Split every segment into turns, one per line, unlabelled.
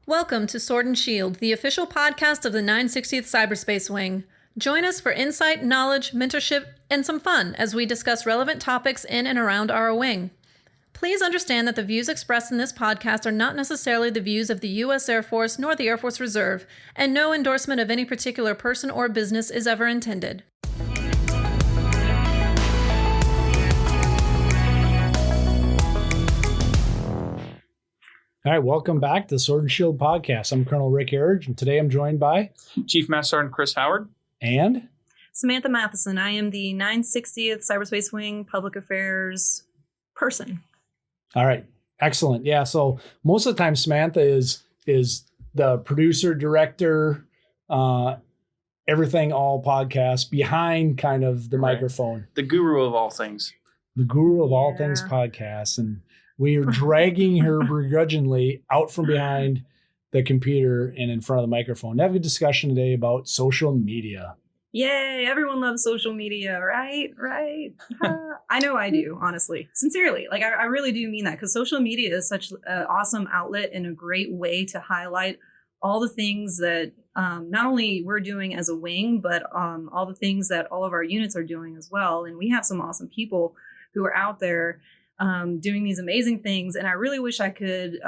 Welcome to Sword and Shield, the official podcast of the 960th Cyberspace Wing. Join us for insight, knowledge, mentorship, and some fun as we discuss relevant topics in and around our wing. Please understand that the views expressed in this podcast are not necessarily the views of the U.S. Air Force nor the Air Force Reserve, and no endorsement of any particular person or business is ever intended.
All right, welcome back to the Sword and Shield podcast. I'm Colonel Rick Erridge, and today I'm joined by
Chief Master Sergeant Chris Howard
and
Samantha Matheson. I am the 960th Cyberspace Wing Public Affairs person.
All right, excellent. Yeah, so most of the time Samantha is the producer, director, everything all podcast behind kind of the microphone.
The guru of all things.
The guru of all things podcast, and we are dragging her begrudgingly out from behind the computer and in front of the microphone to have a discussion today about social media.
Yay, everyone loves social media, right? I know I do, honestly. Sincerely. Like, I really do mean that, because social media is such an awesome outlet and a great way to highlight all the things that not only we're doing as a wing, but all the things that all of our units are doing as well. And we have some awesome people who are out there doing these amazing things. And I really wish I could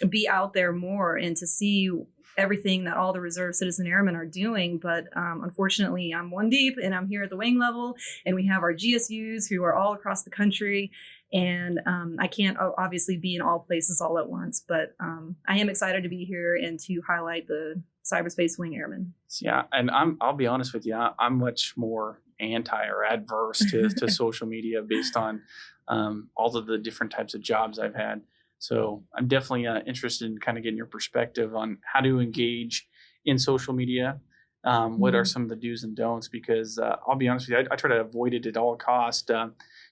be out there more and to see everything that all the Reserve Citizen Airmen are doing. But unfortunately, I'm one deep and I'm here at the wing level, and we have our GSUs who are all across the country. And I can't obviously be in all places all at once, but I am excited to be here and to highlight the Cyberspace Wing Airmen.
Yeah, and I'll be honest with you, I'm much more anti or adverse to social media based on all of the different types of jobs I've had. So I'm definitely interested in kind of getting your perspective on how to engage in social media. What are some of the do's and don'ts? Because I'll be honest with you, I try to avoid it at all costs,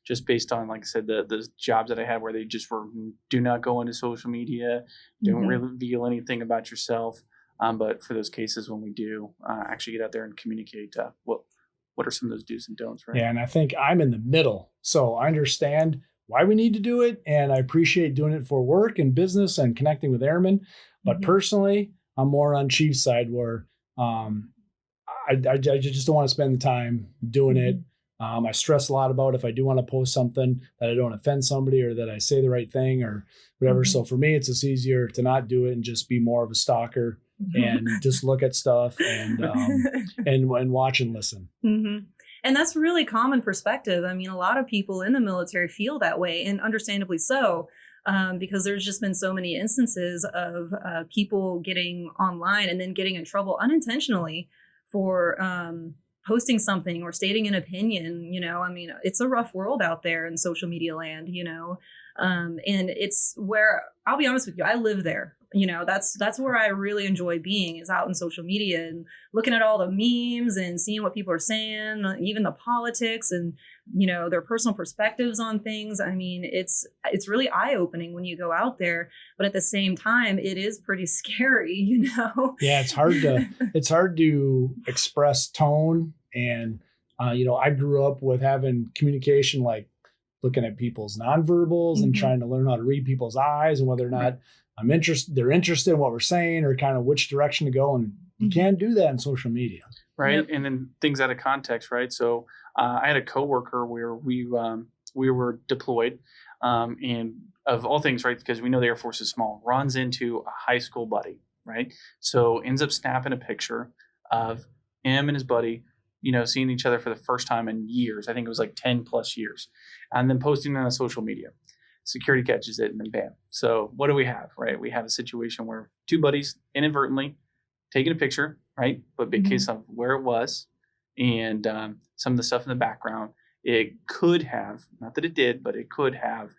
just based on, like I said, the jobs that I had where they just were, do not go into social media, don't reveal anything about yourself. But for those cases when we do actually get out there and communicate, what are some of those do's and don'ts, right?
Yeah, and I think I'm in the middle. So I understand why we need to do it, and I appreciate doing it for work and business and connecting with airmen. But personally, I'm more on Chief's side, where I just don't want to spend the time doing it. I stress a lot about if I do want to post something that I don't offend somebody or that I say the right thing or whatever. So for me, it's just easier to not do it and just be more of a stalker and just look at stuff and watch and listen.
And that's really common perspective. I mean, a lot of people in the military feel that way, and understandably so, because there's just been so many instances of people getting online and then getting in trouble unintentionally for posting something or stating an opinion. I mean, it's a rough world out there in social media land, and it's where, I'll be honest with you, I live there. That's where I really enjoy being, is out in social media and looking at all the memes and seeing what people are saying, even the politics and, their personal perspectives on things. I mean, it's really eye-opening when you go out there, but at the same time, it is pretty scary,
Yeah, it's hard to express tone. And, I grew up with having communication, like looking at people's nonverbals and trying to learn how to read people's eyes and whether or not they're interested in what we're saying or kind of which direction to go. And you can't do that in social media.
Right. Yep. And then things out of context, right? So I had a coworker where we were deployed and of all things, right, because we know the Air Force is small, runs into a high school buddy, right? So ends up snapping a picture of him and his buddy, seeing each other for the first time in years. I think it was like 10 plus years, and then posting it on social media. Security catches it and then bam. So what do we have, right? We have a situation where two buddies inadvertently taking a picture, right? But based on where it was and some of the stuff in the background, it could have, not that it did, but it could have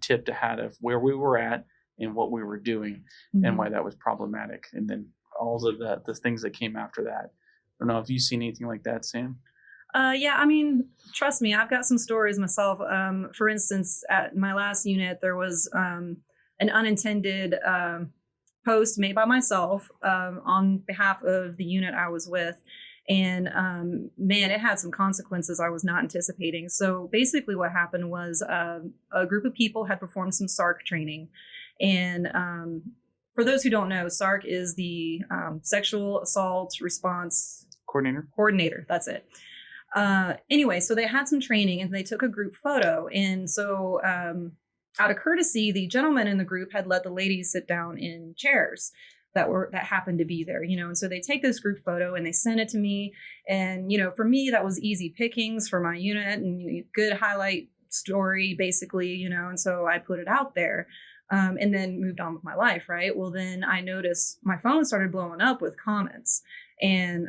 tipped ahead of where we were at and what we were doing and why that was problematic. And then all of the things that came after that. I don't know if you've seen anything like that, Sam.
Yeah, I mean, trust me, I've got some stories myself. For instance, at my last unit, there was an unintended post made by myself on behalf of the unit I was with. And man, it had some consequences I was not anticipating. So basically what happened was a group of people had performed some SARC training. And for those who don't know, SARC is the Sexual Assault Response Coordinator. That's it. Anyway, so they had some training and they took a group photo. And so out of courtesy, the gentlemen in the group had let the ladies sit down in chairs that happened to be there, and so they take this group photo and they send it to me. And, for me, that was easy pickings for my unit and good highlight story, basically, and so I put it out there and then moved on with my life. Right. Well, then I noticed my phone started blowing up with comments. And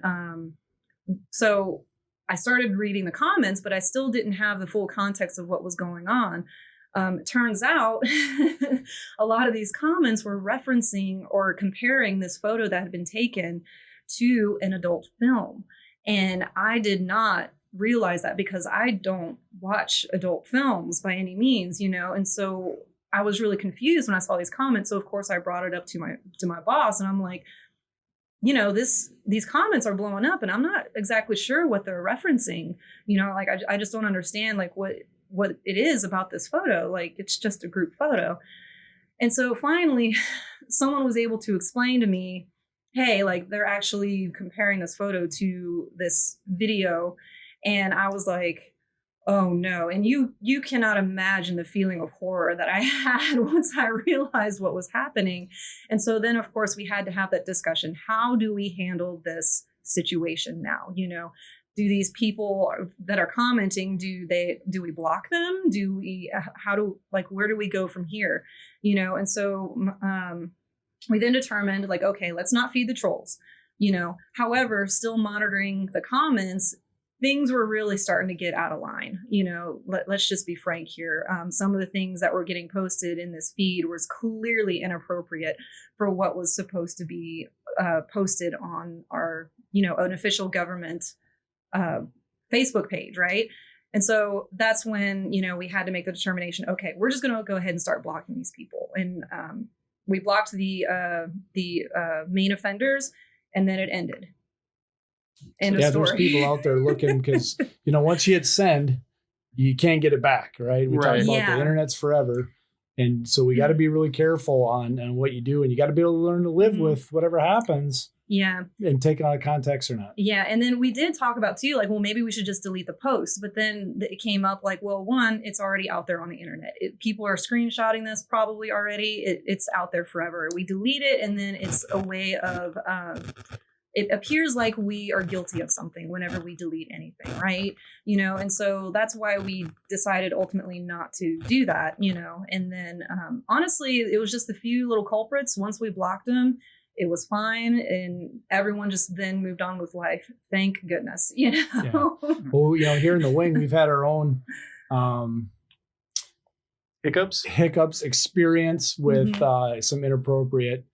so I started reading the comments, but I still didn't have the full context of what was going on. It turns out a lot of these comments were referencing or comparing this photo that had been taken to an adult film. And I did not realize that because I don't watch adult films by any means, and so I was really confused when I saw these comments. So of course I brought it up to my boss, and I'm like, these comments are blowing up and I'm not exactly sure what they're referencing, like I just don't understand like what it is about this photo. Like, it's just a group photo. And so finally someone was able to explain to me, hey, like they're actually comparing this photo to this video. And I was like, oh no. And you cannot imagine the feeling of horror that I had once I realized what was happening. And so then of course we had to have that discussion. How do we handle this situation now? Do these people that are commenting, do we block them? Where do we go from here? And so we then determined like, okay, let's not feed the trolls, however, still monitoring the comments, things were really starting to get out of line. Let's just be frank here. Some of the things that were getting posted in this feed was clearly inappropriate for what was supposed to be posted on our, an official government Facebook page, right? And so that's when, we had to make the determination, okay, we're just going to go ahead and start blocking these people. And we blocked the main offenders, and then it ended. End of story.
There's people out there looking because, once you hit send, you can't get it back, right? We talk about the internet's forever. And so we got to be really careful on what you do, and you got to be able to learn to live with whatever happens.
Yeah.
And take it out of context or not.
Yeah. And then we did talk about too, like, well, maybe we should just delete the post. But then it came up like, well, one, it's already out there on the internet. People are screenshotting this probably already. It's out there forever. We delete it, and then it's a way of it appears like we are guilty of something whenever we delete anything, right? And so that's why we decided ultimately not to do that, and then honestly, it was just a few little culprits. Once we blocked them, it was fine, and everyone just then moved on with life. Thank goodness,
Yeah. Well, here in the wing, we've had our own hiccups experience with some inappropriate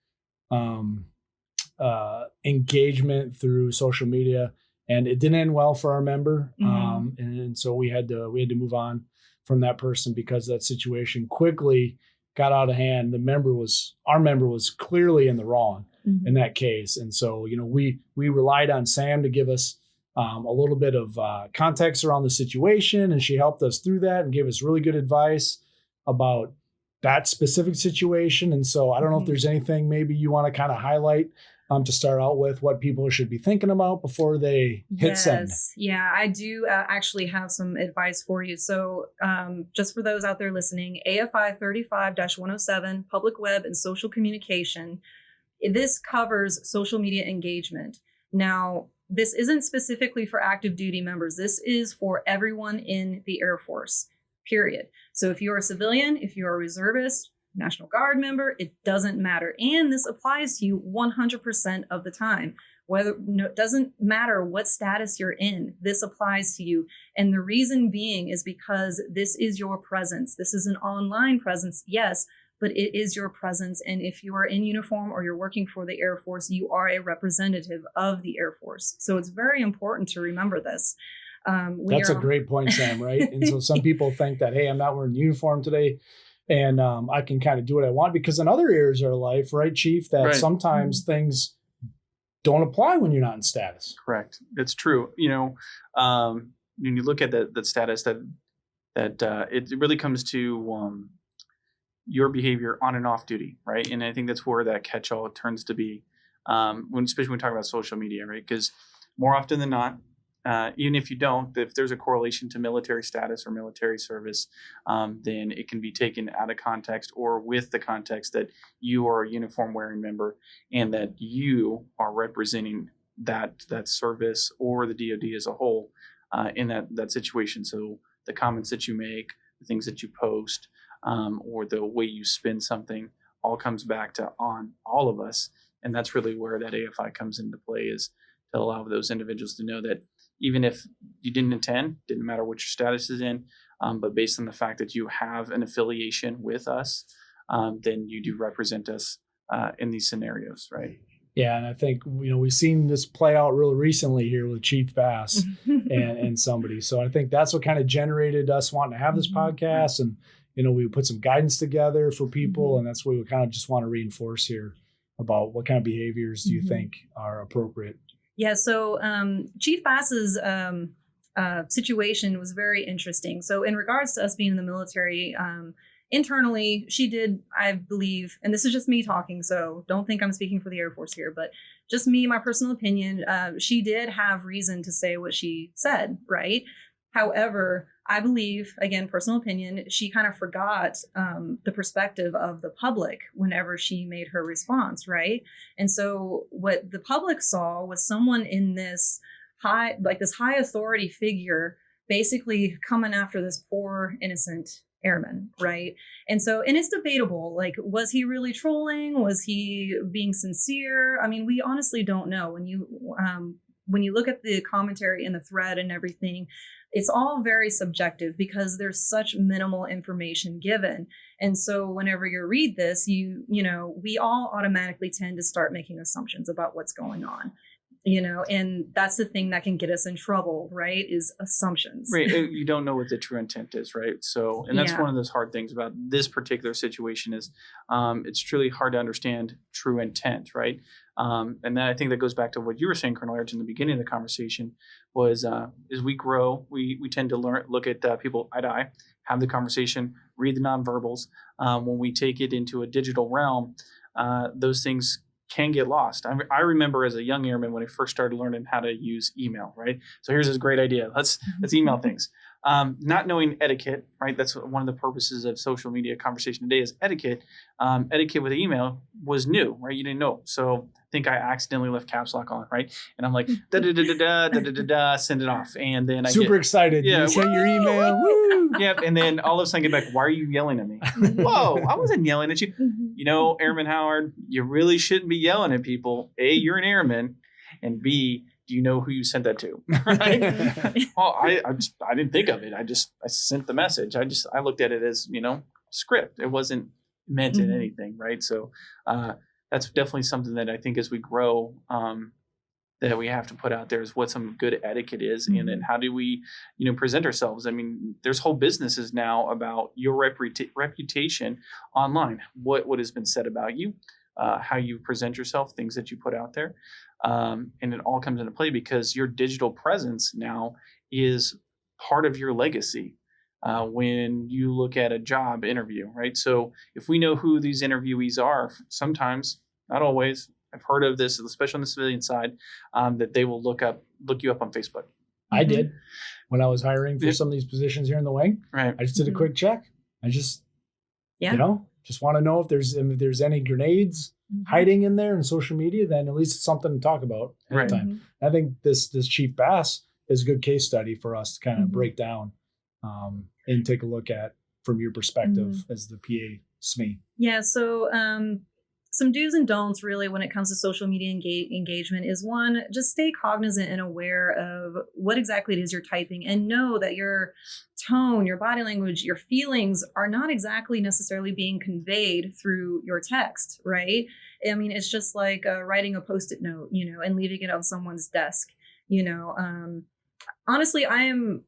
engagement through social media, and it didn't end well for our member. And so we had to move on from that person because that situation quickly got out of hand. Our member was clearly in the wrong in that case. And so, we relied on Sam to give us a little bit of context around the situation, and she helped us through that and gave us really good advice about that specific situation. And so I don't know if there's anything maybe you want to kind of highlight to start out with, what people should be thinking about before they hit send.
Yeah, I do actually have some advice for you. So just for those out there listening, AFI 35-107, public web and social communication. This covers social media engagement. Now, this isn't specifically for active duty members. This is for everyone in the Air Force, period. So if you're a civilian, if you're a reservist, National Guard member, it doesn't matter. And this applies to you 100% of the time. It doesn't matter what status you're in, this applies to you. And the reason being is because this is your presence. This is an online presence, yes, but it is your presence. And if you are in uniform or you're working for the Air Force, you are a representative of the Air Force. So it's very important to remember this.
That's a great point, Sam, right? And so some people think that, hey, I'm not wearing uniform today, and I can kind of do what I want, because in other areas of our life, right, Chief, that sometimes things don't apply when you're not in status.
Correct. It's true. When you look at the status that it really comes to your behavior on and off duty, right? And I think that's where that catch-all turns to be, especially when we talk about social media, right? Because more often than not, even if you don't, if there's a correlation to military status or military service, then it can be taken out of context or with the context that you are a uniform wearing member and that you are representing that service or the DoD as a whole in that situation. So the comments that you make, the things that you post, or the way you spin something all comes back to on all of us. And that's really where that AFI comes into play, is to allow those individuals to know that even if you didn't intend, didn't matter what your status is in, but based on the fact that you have an affiliation with us, then you do represent us in these scenarios, right?
Yeah, and I think we've seen this play out real recently here with Chief Bass and somebody. So I think that's what kind of generated us wanting to have this podcast, and we put some guidance together for people, and that's what we kind of just want to reinforce here about what kind of behaviors do you think are appropriate.
Yeah, so Chief Bass's situation was very interesting. So in regards to us being in the military, internally, she did, I believe, and this is just me talking, so don't think I'm speaking for the Air Force here, but just me, my personal opinion, she did have reason to say what she said, right? However, I believe, again, personal opinion, she kind of forgot the perspective of the public whenever she made her response, right? And so what the public saw was someone in this high authority figure basically coming after this poor, innocent airman, right? And it's debatable, like, was he really trolling? Was he being sincere? I mean, we honestly don't know. When you look at the commentary in the thread and everything, it's all very subjective because there's such minimal information given. And so whenever you read this, we all automatically tend to start making assumptions about what's going on, and that's the thing that can get us in trouble, right? Is assumptions.
Right. You don't know what the true intent is, right? So, and that's one of those hard things about this particular situation is it's truly hard to understand true intent, right? And then I think that goes back to what you were saying, Colonel Airich, in the beginning of the conversation, was as we grow, we tend to look at people eye to eye, have the conversation, read the nonverbals. When we take it into a digital realm, those things can get lost. I remember as a young airman when I first started learning how to use email, right? So here's this great idea. Let's email things. Not knowing etiquette, right? That's one of the purposes of social media conversation today is etiquette. Etiquette with email was new, right? You didn't know. So I think I accidentally left caps lock on, right? And I'm like, da-da-da-da-da, send it off. And then I
super excited.
Yeah,
you sent your email. Woo!
Yep. And then all of a sudden get back, why are you yelling at me? Whoa, I wasn't yelling at you. Airman Howard, you really shouldn't be yelling at people. A, you're an airman. And B, do you know who you sent that to? Right? Oh, I didn't think of it. I sent the message. I looked at it as, script. It wasn't meant in anything. Right. So that's definitely something that I think as we grow, that we have to put out there is what some good etiquette is. And then how do we, present ourselves? I mean, there's whole businesses now about your reputation online, what has been said about you, how you present yourself, things that you put out there. And it all comes into play because your digital presence now is part of your legacy when you look at a job interview, right? So if we know who these interviewees are, sometimes, not always, I've heard of this, especially on the civilian side, that they will look you up on Facebook.
I did when I was hiring for some of these positions here in the wing.
Right.
I just did a quick check. I just, just want to know if there's any grenades hiding in there in social media, then at least it's something to talk about at the time. I think this Chief Bass is a good case study for us to kind of break down and take a look at from your perspective as the PA SME.
Yeah. So some do's and don'ts really when it comes to social media engagement is one, just stay cognizant and aware of what exactly it is you're typing and know that your tone, your body language, your feelings are not exactly necessarily being conveyed through your text, right? I mean, it's just like writing a Post-it note, and leaving it on someone's desk, honestly, I am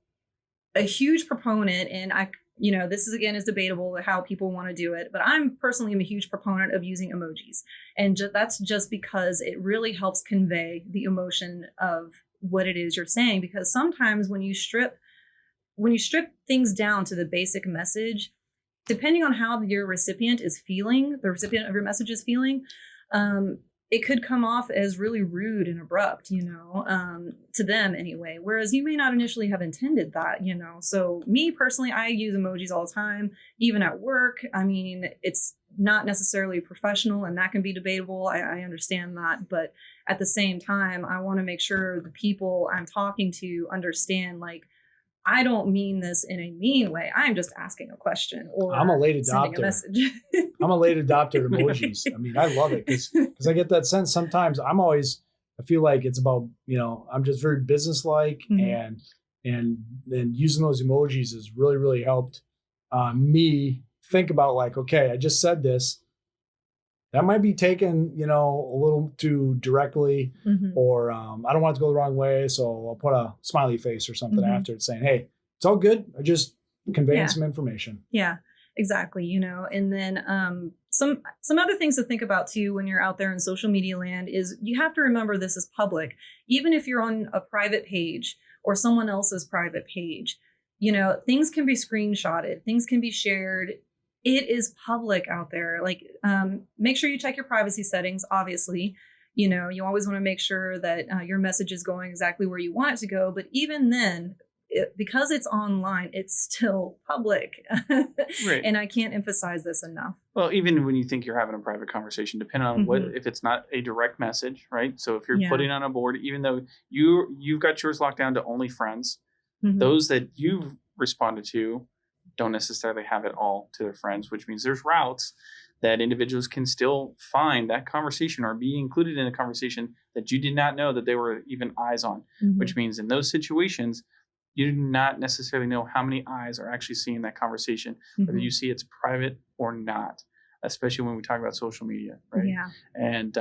a huge proponent, and this is debatable how people want to do it, but I'm personally a huge proponent of using emojis. And that's just because it really helps convey the emotion of what it is you're saying. Because sometimes when you strip things down to the basic message, depending on how your recipient is feeling, the recipient of your message is feeling, it could come off as really rude and abrupt, to them anyway, whereas you may not initially have intended that, So me personally, I use emojis all the time, even at work. I mean, it's not necessarily professional, and that can be debatable. I understand that. But at the same time, I want to make sure the people I'm talking to understand, like, I don't mean this in a mean way. I'm just asking a question or
I'm a late
sending a
adopter.
message.
I'm a late adopter of emojis. I mean, I love it because I get that sense sometimes. I feel like it's about, I'm just very businesslike,
Mhm.
and using those emojis has really, really helped me think about, like, okay, I just said this. That might be taken, a little too directly,
Mhm.
or I don't want it to go the wrong way. So I'll put a smiley face or something
Mhm.
after it saying, hey, it's all good. I just conveying
Yeah.
some information.
Yeah, exactly. And then some other things to think about too when you're out there in social media land is you have to remember this is public. Even if you're on a private page or someone else's private page, things can be screenshotted, things can be shared. It is public out there. Like, make sure you check your privacy settings. Obviously, you always want to make sure that your message is going exactly where you want it to go. But even then, because it's online, it's still public.
Right.
And I can't emphasize this enough.
Well, even when you think you're having a private conversation, depending on what,
Mhm.
if it's not a direct message, right? So if you're
Yeah.
putting on a board, even though you've got yours locked down to only friends,
Mhm.
those that you've responded to don't necessarily have it all to their friends, which means there's routes that individuals can still find that conversation or be included in a conversation that you did not know that they were even eyes on,
Mhm.
which means in those situations, you do not necessarily know how many eyes are actually seeing that conversation, whether
Mhm.
you see it's private or not, especially when we talk about social media, right?
Yeah.
And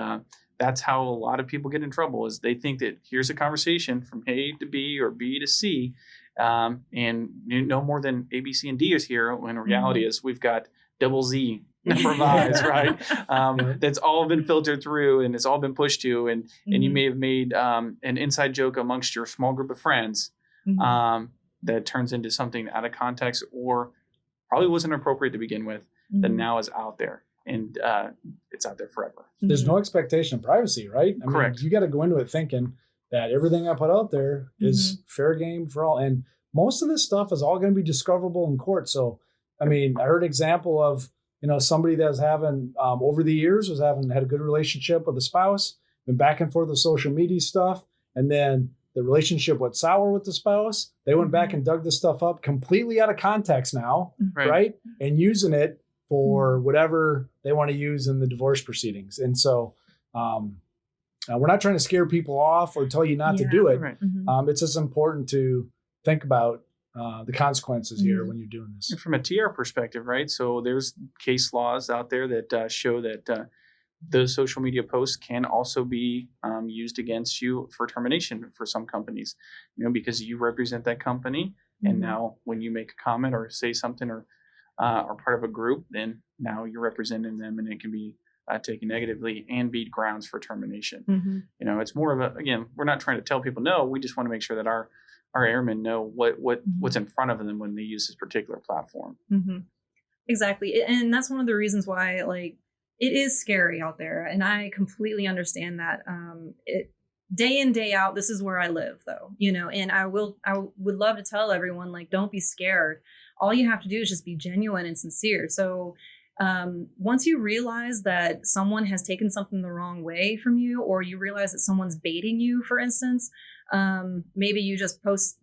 that's how a lot of people get in trouble is they think that here's a conversation from A to B or B to C, and no more than A, B, C, and D is here, when reality is we've got double Z number of eyes, right?
Yeah.
That's all been filtered through and it's all been pushed to, and you
Mhm.
may have made an inside joke amongst your small group of friends
Mhm.
that turns into something out of context or probably wasn't appropriate to begin with, that
Mhm.
now is out there, and it's out there forever.
There's
Mhm.
no expectation of privacy, right? I
Correct.
mean, you got to go into it thinking that everything I put out there is fair game for all. And most of this stuff is all going to be discoverable in court. So, I mean, I heard an example of, somebody that was having, over the years, had a good relationship with a spouse, been back and forth with social media stuff. And then the relationship went sour with the spouse. They went back
Mhm.
and dug this stuff up completely out of context now,
Right.
right? And using it for whatever they want to use in the divorce proceedings. And so we're not trying to scare people off or tell you not to
Yeah.
do it.
Right.
Mhm.
It's just important to think about the consequences here
Mhm.
when you're doing this.
And from a TR perspective, right? So there's case laws out there that show that those social media posts can also be used against you for termination for some companies, because you represent that company. And
Mhm.
now when you make a comment or say something or are part of a group, then now you're representing them and it can be taken negatively and be grounds for termination.
Mhm.
It's more of a, again, we're not trying to tell people no, we just want to make sure that our airmen know what's in front of them when they use this particular platform.
Mhm. Exactly. And that's one of the reasons why, like, it is scary out there. And I completely understand that. Day in, day out, this is where I live, though, and I would love to tell everyone, like, don't be scared. All you have to do is just be genuine and sincere. So, once you realize that someone has taken something the wrong way from you, or you realize that someone's baiting you, for instance, maybe you just post,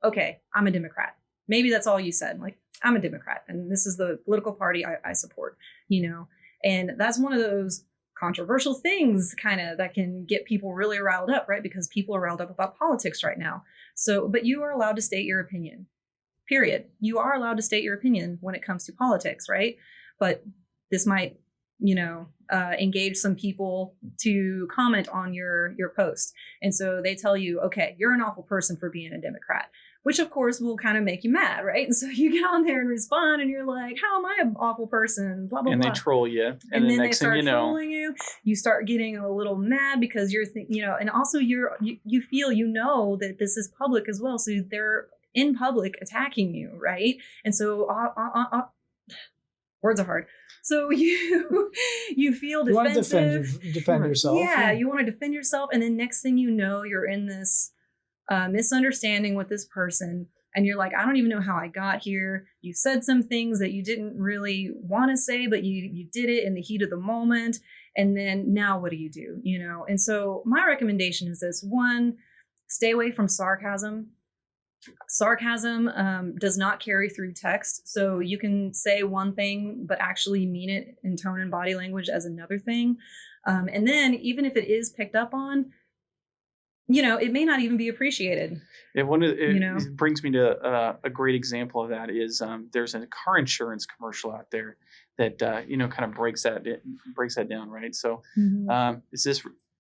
okay, I'm a Democrat. Maybe that's all you said. Like, I'm a Democrat and this is the political party I support, and that's one of those controversial things kind of that can get people really riled up, right? Because people are riled up about politics right now. So, but you are allowed to state your opinion, period. You are allowed to state your opinion when it comes to politics, right? But this might, engage some people to comment on your post. And so they tell you, okay, you're an awful person for being a Democrat, which of course will kind of make you mad, right? And so you get on there and respond and you're like, how am I an awful person? Blah, blah,
And
blah.
they troll you. And
And
the
then they
next thing
start
you know,
trolling you. You start getting a little mad because you're, and also you feel, that this is public as well. So they're in public attacking you, right? And so Words are hard. So you feel
You want to
defensive.
defend yourself.
Yeah, you want to defend yourself, and then next thing you know, you're in this misunderstanding with this person, and you're like, I don't even know how I got here. You said some things that you didn't really want to say, but you did it in the heat of the moment, and then now what do? You know? And so my recommendation is this: one, stay away from sarcasm. Sarcasm does not carry through text. So you can say one thing, but actually mean it in tone and body language as another thing. And then even if it is picked up on, you know, it may not even be appreciated.
It brings me to a great example of that is there's a car insurance commercial out there that, kind of breaks that down, right? So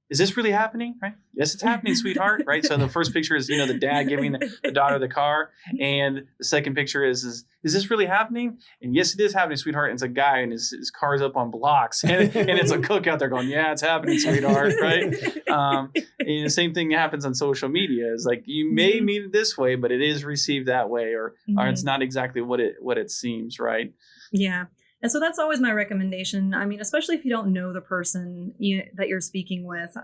is this really happening? Right? Yes, it's happening, sweetheart. Right. So the first picture is, the dad giving the daughter the car. And the second picture is this really happening? And yes, it is happening, sweetheart. And it's a guy and his car's up on blocks and it's a cook out there going, yeah, it's happening, sweetheart. Right. And the same thing happens on social media is like, you may mean it this way, but it is received that way, or it's not exactly what it seems. Right.
Yeah. And so that's always my recommendation. I mean, especially if you don't know the person that you're speaking with,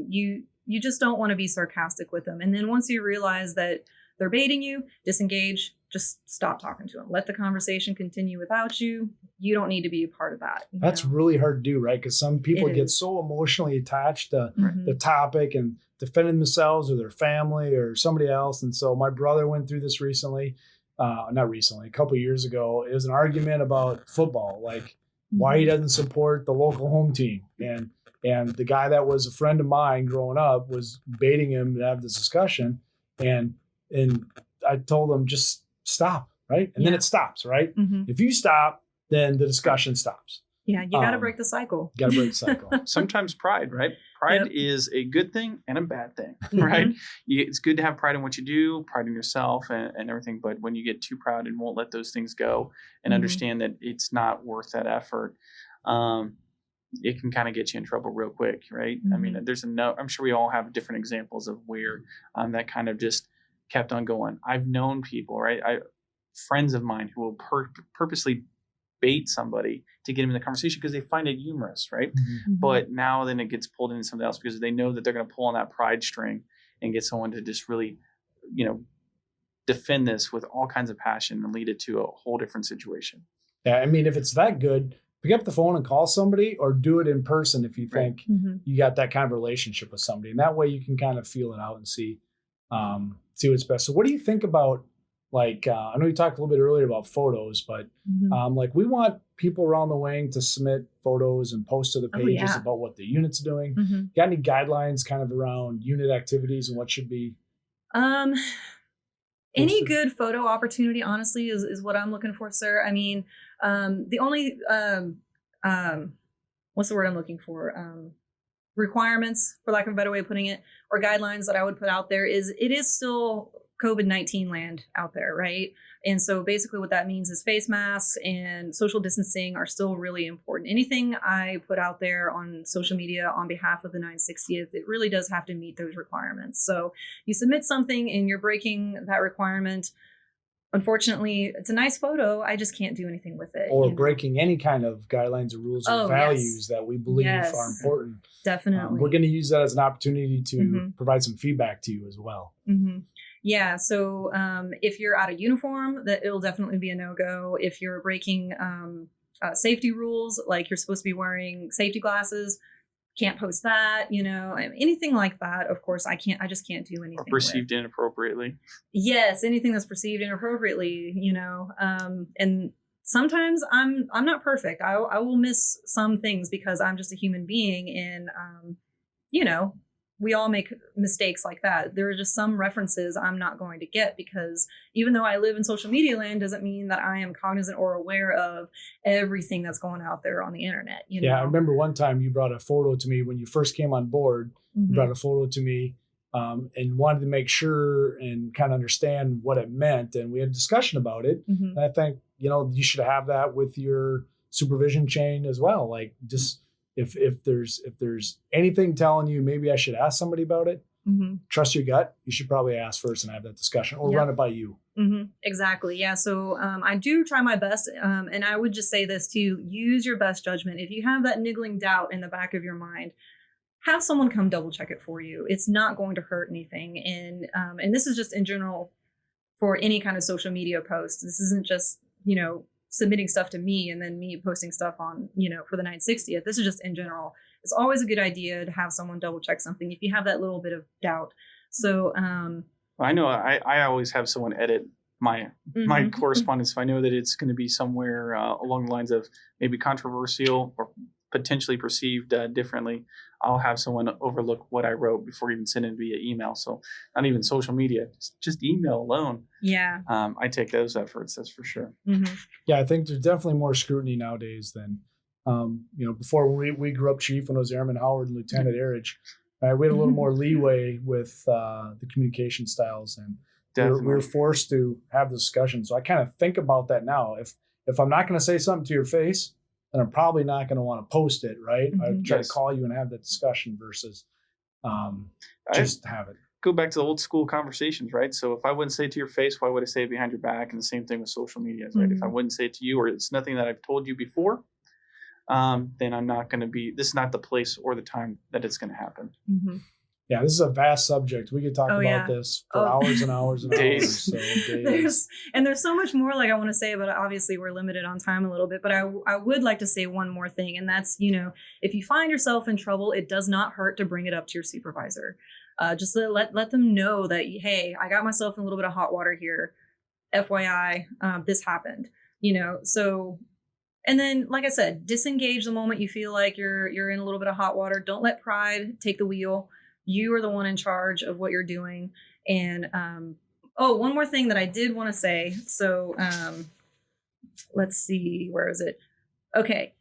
you just don't want to be sarcastic with them. And then once you realize that they're baiting you, disengage, just stop talking to them. Let the conversation continue without you. You don't need to be a part of that.
That's really hard to do, right? Because some people get so emotionally attached to the topic and defending themselves or their family or somebody else. And so my brother went through this recently. Not recently, a couple of years ago. It was an argument about football, like why he doesn't support the local home team. And the guy that was a friend of mine growing up was baiting him to have this discussion. And I told him, just stop, right? And then it stops, right? If you stop, then the discussion stops.
Yeah, you got to break the cycle.
Got to break the cycle.
Sometimes pride, right? Pride is a good thing and a bad thing, right? It's good to have pride in what you do, pride in yourself and everything. But when you get too proud and won't let those things go and understand that it's not worth that effort, it can kind of get you in trouble real quick, right? I mean, I'm sure we all have different examples of where that kind of just kept on going. I've known people, right? Friends of mine who will purposely bait somebody to get them in the conversation because they find it humorous, right? But now then it gets pulled into something else because they know that they're going to pull on that pride string and get someone to just really, defend this with all kinds of passion and lead it to a whole different situation.
Yeah, I mean, if it's that good, pick up the phone and call somebody or do it in person if you think you got that kind of relationship with somebody. And that way you can kind of feel it out and see what's best. So what do you think about, like, I know you talked a little bit earlier about photos, but like we want people around the wing to submit photos and post to the pages about what the unit's doing. Got any guidelines kind of around unit activities and what should be?
Any good photo opportunity, honestly, is what I'm looking for, sir. I mean, the only, what's the word I'm looking for? Requirements, for lack of a better way of putting it, or guidelines that I would put out there is it is still COVID-19 land out there, right? And so basically what that means is face masks and social distancing are still really important. Anything I put out there on social media on behalf of the 960th, it really does have to meet those requirements. So you submit something and you're breaking that requirement. Unfortunately, it's a nice photo. I just can't do anything with it.
Or breaking any kind of guidelines or rules or values that we believe are important.
Definitely.
We're going to use that as an opportunity to provide some feedback to you as well.
Yeah. So if you're out of uniform, that it'll definitely be a no-go. If you're breaking safety rules, like you're supposed to be wearing safety glasses, can't post that, anything like that. Of course, I just can't do anything.
Or perceived inappropriately.
Yes. Anything that's perceived inappropriately, and sometimes I'm not perfect. I will miss some things because I'm just a human being and, we all make mistakes like that. There are just some references I'm not going to get because even though I live in social media land doesn't mean that I am cognizant or aware of everything that's going out there on the internet.
Yeah, I remember one time you brought a photo to me when you first came on board. You brought a photo to me and wanted to make sure and kind of understand what it meant. And we had a discussion about it. And I think, you should have that with your supervision chain as well. Like just if there's anything telling you maybe I should ask somebody about it, trust your gut. You should probably ask first and have that discussion or run it by you.
Exactly. Yeah. So I do try my best. And I would just say this too: use your best judgment. If you have that niggling doubt in the back of your mind, have someone come double check it for you. It's not going to hurt anything. And this is just in general for any kind of social media post. This isn't just, submitting stuff to me and then me posting stuff on, for the 960th. This is just in general. It's always a good idea to have someone double check something if you have that little bit of doubt. So
I know I always have someone edit my correspondence if I know that it's going to be somewhere along the lines of maybe controversial or potentially perceived differently. I'll have someone overlook what I wrote before even sending it via email. So not even social media, just email alone.
Yeah.
I take those efforts, that's for sure.
Yeah, I think there's definitely more scrutiny nowadays than, before when we grew up, Chief, when it was Airman Howard and Lieutenant Airage, right, we had a little more leeway with the communication styles, and we were forced to have the discussion. So I kind of think about that now. If I'm not going to say something to your face, then I'm probably not going to want to post it, right? I'd try to call you and have that discussion versus just have it.
Go back to the old school conversations, right? So if I wouldn't say it to your face, why would I say it behind your back? And the same thing with social media, right? If I wouldn't say it to you, or it's nothing that I've told you before, then I'm not going to be, this is not the place or the time that it's going to happen.
Yeah, this is a vast subject. We could talk about this for hours and hours and
days.
hours. So days.
There's so much more I want to say, but obviously we're limited on time a little bit. But I would like to say one more thing, and that's, if you find yourself in trouble, it does not hurt to bring it up to your supervisor. Just let them know that, hey, I got myself in a little bit of hot water here. FYI, this happened. So. And then, like I said, disengage the moment you feel like you're in a little bit of hot water. Don't let pride take the wheel. You are the one in charge of what you're doing. And one more thing that I did want to say. So let's see, where is it? Okay.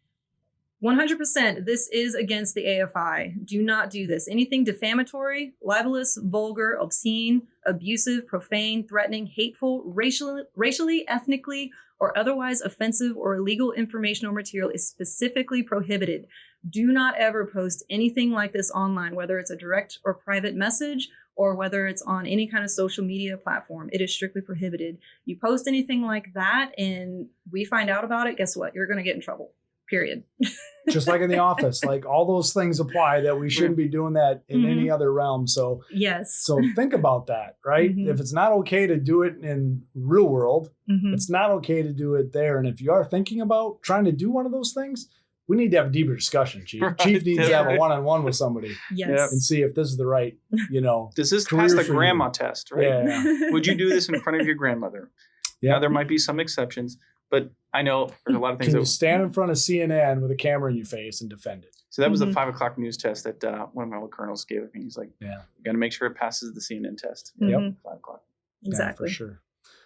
100%, this is against the AFI. Do not do this. Anything defamatory, libelous, vulgar, obscene, abusive, profane, threatening, hateful, racially, ethnically, or otherwise offensive or illegal information or material is specifically prohibited. Do not ever post anything like this online, whether it's a direct or private message or whether it's on any kind of social media platform. It is strictly prohibited. You post anything like that and we find out about it, guess what? You're going to get in trouble. Period.
Just like in the office, like all those things apply that we shouldn't be doing that in any other realm. So
yes.
So think about that, right? If it's not okay to do it in real world, it's not okay to do it there. And if you are thinking about trying to do one of those things, we need to have a deeper discussion, Chief. Right. Chief needs to have a one-on-one with somebody and see if this is the right,
Does this pass the grandma test, right?
Yeah.
Would you do this in front of your grandmother?
Yeah.
Now, there might be some exceptions, but I know there's a lot of things.
Can you stand in front of CNN with a camera in your face and defend it?
So that was the 5 o'clock news test that one of my old colonels gave me. He's like, you got to make sure it passes the CNN test.
Yep.
5 o'clock.
Exactly.
Yeah, for sure.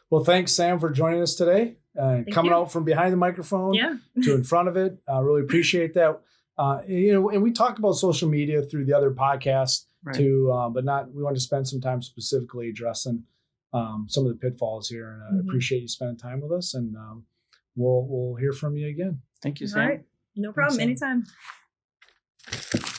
Well, thanks, Sam, for joining us today. Coming out from behind the microphone to in front of it. I really appreciate that. And we talked about social media through the other podcasts too, but we want to spend some time specifically addressing some of the pitfalls here. And I appreciate you spending time with us. And we'll hear from you again.
Thank you, Sam.
All right. No problem.
Thanks, Sam.
Anytime.